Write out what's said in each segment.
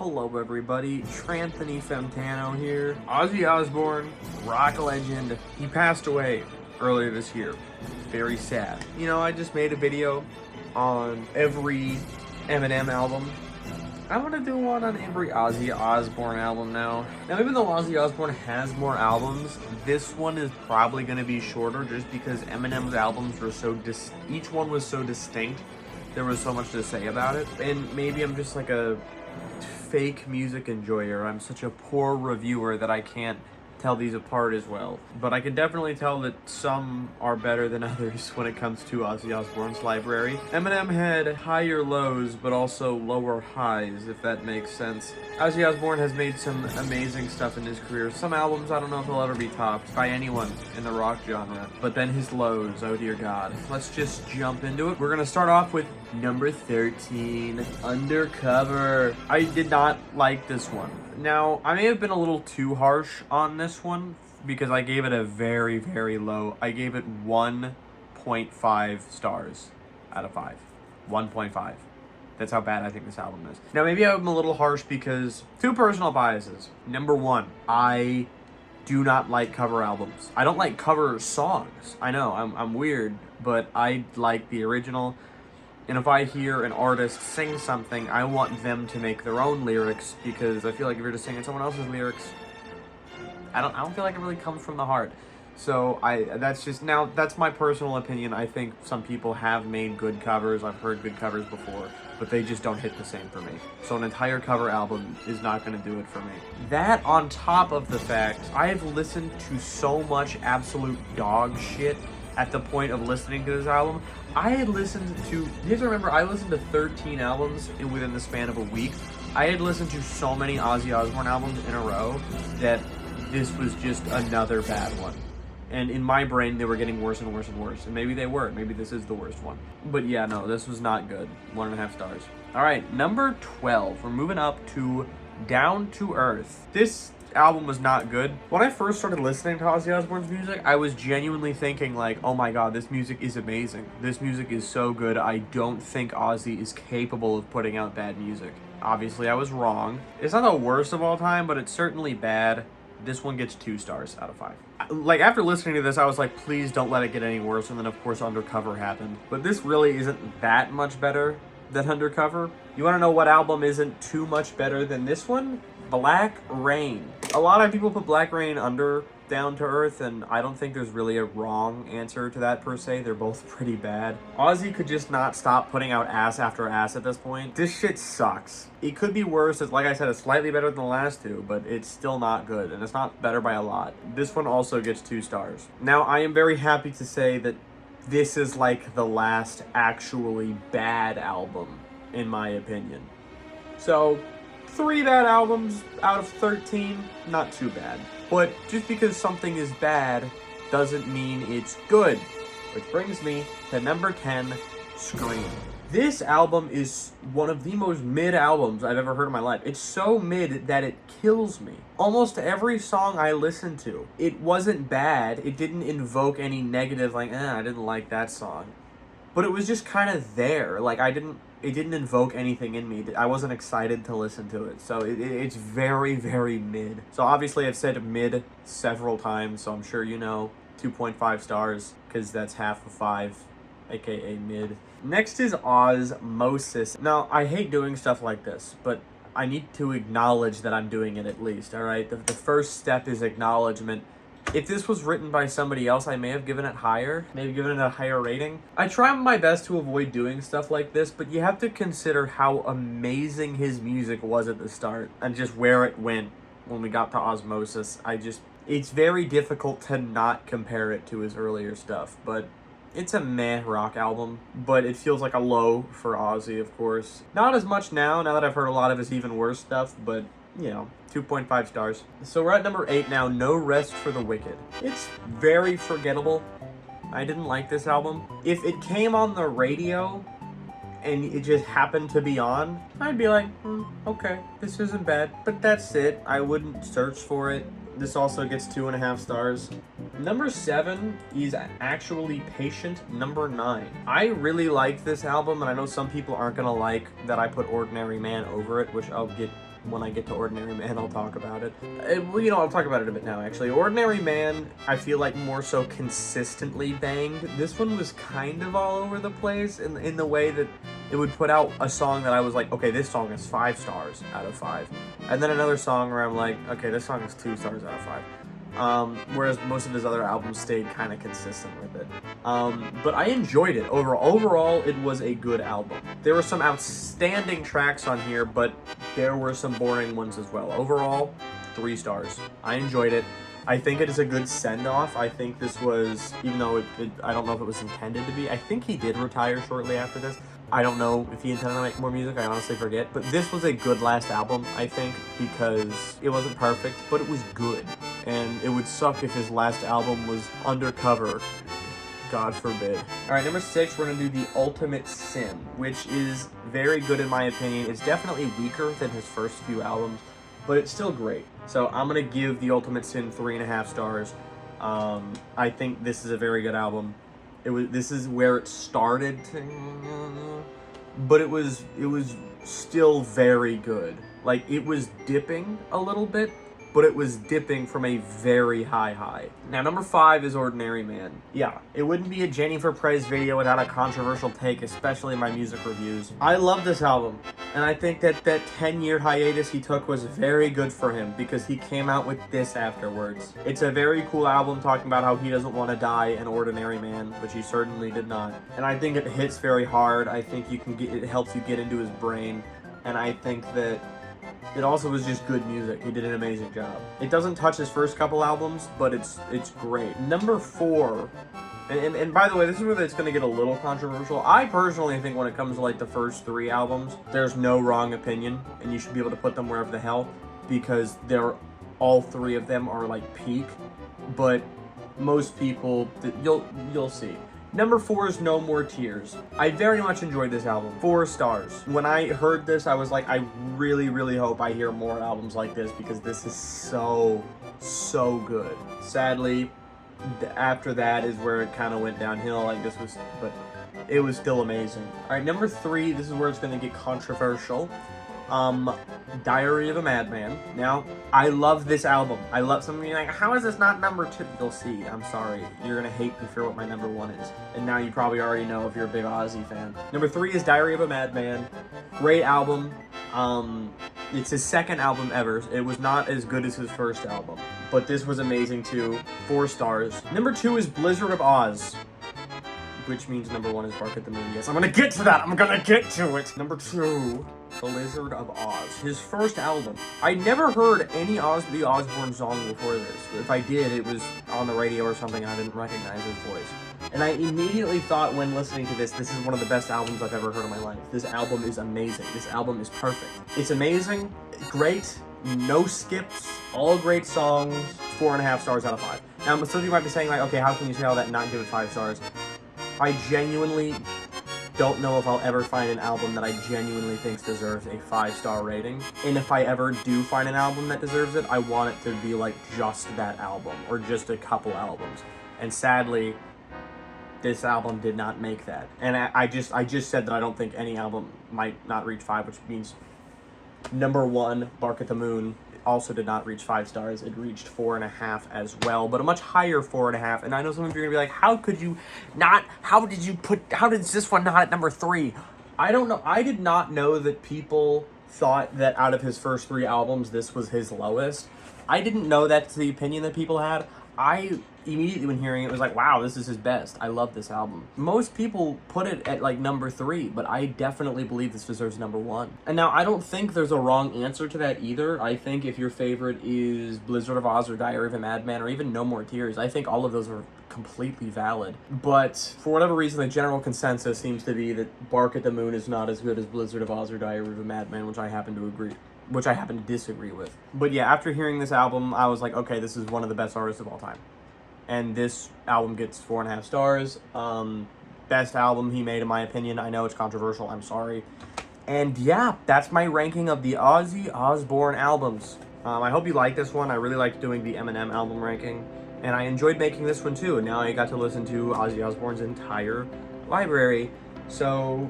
Hello everybody, Tranthony Femtano here. Ozzy Osbourne, rock legend, he passed away earlier this year. Very sad. You know, I just made a video on every Eminem album. I want to do one on every Ozzy Osbourne album now. Now, even though Ozzy Osbourne has more albums, this one is probably going to be shorter just because Eminem's albums were so each one was so distinct. There was so much to say about it. And maybe I'm just like a fake music enjoyer. I'm such a poor reviewer that I can't tell these apart as well. But I can definitely tell that some are better than others when it comes to Ozzy Osbourne's library. Eminem had higher lows, but also lower highs, if that makes sense. Ozzy Osbourne has made some amazing stuff in his career. Some albums, I don't know if they'll ever be topped by anyone in the rock genre. But then his lows, oh dear God. Let's just jump into it. We're gonna start off with number 13, Undercover. I did not like this one. Now, I may have been a little too harsh on this one because I gave it a very, very low. I gave it 1.5 stars out of 5. 1.5. That's how bad I think this album is. Now, maybe I'm a little harsh because two personal biases. Number one, I do not like cover albums. I don't like cover songs. I know, I'm weird, but I like the original. And if I hear an artist sing something, I want them to make their own lyrics because I feel like if you're just singing someone else's lyrics, I don't feel like it really comes from the heart. So that's my personal opinion. I think some people have made good covers. I've heard good covers before, but they just don't hit the same for me. So an entire cover album is not going to do it for me. That on top of the fact, I have listened to so much absolute dog shit at the point of listening to this album. I had listened to, you have to remember, I listened to 13 albums within the span of a week. I had listened to so many Ozzy Osbourne albums in a row that this was just another bad one. And in my brain, they were getting worse and worse and worse. And maybe they were. Maybe this is the worst one. But yeah, no, this was not good. 1.5 stars. All right, number 12. We're moving up to Down to Earth. This album was not good. When I first started listening to Ozzy Osbourne's music, I was genuinely thinking like, oh my god, this music is amazing. This music is so good. I don't think Ozzy is capable of putting out bad music. Obviously, I was wrong. It's not the worst of all time, but it's certainly bad. This one gets 2 stars out of 5. Like, after listening to this, I was like, please don't let it get any worse. And then, of course, Undercover happened. But this really isn't that much better than Undercover. You want to know what album isn't too much better than this one? Black Rain. A lot of people put Black Rain under Down to Earth, and I don't think there's really a wrong answer to that per se. They're both pretty bad. Ozzy could just not stop putting out ass after ass at this point. This shit sucks. It could be worse. Like I said, it's slightly better than the last two, but it's still not good, and it's not better by a lot. This one also gets 2 stars. Now, I am very happy to say that this is like the last actually bad album, in my opinion. So 3 bad albums out of 13, not too bad. But just because something is bad doesn't mean it's good. Which brings me to number 10, Scream. This album is one of the most mid albums I've ever heard in my life. It's so mid that it kills me. Almost every song I listened to, it wasn't bad. It didn't invoke any negative, like, I didn't like that song. But it was just kind of there. Like, it didn't invoke anything in me. I wasn't excited to listen to it. So it's very, very mid. So obviously I've said mid several times, so I'm sure you know. 2.5 stars, because that's half of 5, aka mid. Next is Ozzmosis. Now, I hate doing stuff like this, but I need to acknowledge that I'm doing it at least, alright? The first step is acknowledgement. If this was written by somebody else, I may have given it higher, maybe given it a higher rating. I try my best to avoid doing stuff like this, but you have to consider how amazing his music was at the start and just where it went when we got to Ozzmosis. It's very difficult to not compare it to his earlier stuff, but it's a meh rock album, but it feels like a low for Ozzy, of course. Not as much now that I've heard a lot of his even worse stuff, but you know, 2.5 stars. So we're at number 8 now, No Rest for the Wicked. It's very forgettable. I didn't like this album. If it came on the radio and it just happened to be on, I'd be like, okay, this isn't bad. But that's it. I wouldn't search for it. This also gets 2.5 stars. Number 7 is Actually Patient, number 9. I really like this album, and I know some people aren't gonna like that I put Ordinary Man over it, which I'll get when I get to Ordinary Man, I'll talk about it. Well, I'll talk about it a bit now, actually. Ordinary Man, I feel like more so consistently banged. This one was kind of all over the place in the way that it would put out a song that I was like, okay, this song is 5 stars out of 5. And then another song where I'm like, okay, this song is 2 stars out of 5. Whereas most of his other albums stayed kind of consistent with it. But I enjoyed it. Overall, it was a good album. There were some outstanding tracks on here, but there were some boring ones as well. Overall, 3 stars. I enjoyed it. I think it is a good send-off. I think this was, even though I don't know if it was intended to be, I think he did retire shortly after this. I don't know if he intended to make more music, I honestly forget. But this was a good last album, I think, because it wasn't perfect, but it was good. And it would suck if his last album was Undercover. God forbid. Alright, number 6, we're going to do The Ultimate Sin, which is very good in my opinion. It's definitely weaker than his first few albums, but it's still great. So I'm going to give The Ultimate Sin 3.5 stars. I think this is a very good album. This is where it started, but it was still very good. Like, it was dipping a little bit, but it was dipping from a very high. Now, number 5 is Ordinary Man. Yeah, it wouldn't be a Jennifer Prez video without a controversial take, especially in my music reviews. I love this album, and I think that 10-year hiatus he took was very good for him, because he came out with this afterwards. It's a very cool album talking about how he doesn't want to die an ordinary man, which he certainly did not. And I think it hits very hard. I think it helps you get into his brain, and I think that it also was just good music. He did an amazing job. It doesn't touch his first couple albums, but it's great. Number 4, and by the way, this is where it's going to get a little controversial. I personally think when it comes to like the first 3 albums, there's no wrong opinion, and you should be able to put them wherever the hell, because all 3 of them are like peak. But most people, you'll see. Number 4 is No More Tears. I very much enjoyed this album. 4 stars. When I heard this, I was like, I really, really hope I hear more albums like this, because this is so good. Sadly, after that is where it kind of went downhill. But it was still amazing. All right, number 3, this is where it's going to get controversial. Diary of a Madman. Now, I love this album. I love some of you like, how is this not number 2? You'll see. I'm sorry. You're gonna hate me for what my number 1 is. And now you probably already know if you're a big Ozzy fan. Number 3 is Diary of a Madman. Great album. It's his second album ever. It was not as good as his first album, but this was amazing too. 4 stars. Number 2 is Blizzard of Oz, which means number 1 is Bark at the Moon. Yes, I'm gonna get to that. I'm gonna get to it. Number 2, Blizzard of Oz. His first album. I never heard any Ozzy Osbourne song before this. If I did, it was on the radio or something. I didn't recognize his voice. And I immediately thought when listening to this is one of the best albums I've ever heard in my life. This album is amazing. This album is perfect. It's amazing, great, no skips, all great songs, 4.5 stars out of 5. Now, some of you might be saying like, okay, how can you say all that and not give it 5 stars? I genuinely don't know if I'll ever find an album that I genuinely think deserves a 5-star rating. And if I ever do find an album that deserves it, I want it to be like just that album or just a couple albums. And sadly, this album did not make that. And I just said that I don't think any album might not reach 5, which means number 1, Bark at the Moon, also did not reach 5 stars. It reached 4.5 as well, but a much higher 4.5. And I know some of you are gonna be like, how did this one not at number 3? I don't know. I did not know that people thought that out of his first 3 albums, this was his lowest. I didn't know that's the opinion that people had. I immediately, when hearing it, was like, wow, this is his best. I love this album. Most people put it at like number 3, but I definitely believe this deserves number 1. And now, I don't think there's a wrong answer to that either. I think if your favorite is Blizzard of Oz or Diary of a Madman or even No More Tears, I think all of those are completely valid. But for whatever reason, the general consensus seems to be that Bark at the Moon is not as good as Blizzard of Oz or Diary of a Madman, which I happen to disagree with. But yeah, after hearing this album, I was like, okay, this is one of the best artists of all time. And this album gets 4.5 stars. Best album he made, in my opinion. I know it's controversial, I'm sorry. And yeah, that's my ranking of the Ozzy Osbourne albums. I hope you like this one. I really liked doing the Eminem album ranking. And I enjoyed making this one too. And now I got to listen to Ozzy Osbourne's entire library. So,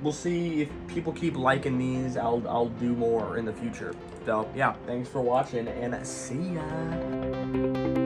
we'll see if people keep liking these. I'll do more in the future. So yeah, thanks for watching and see ya.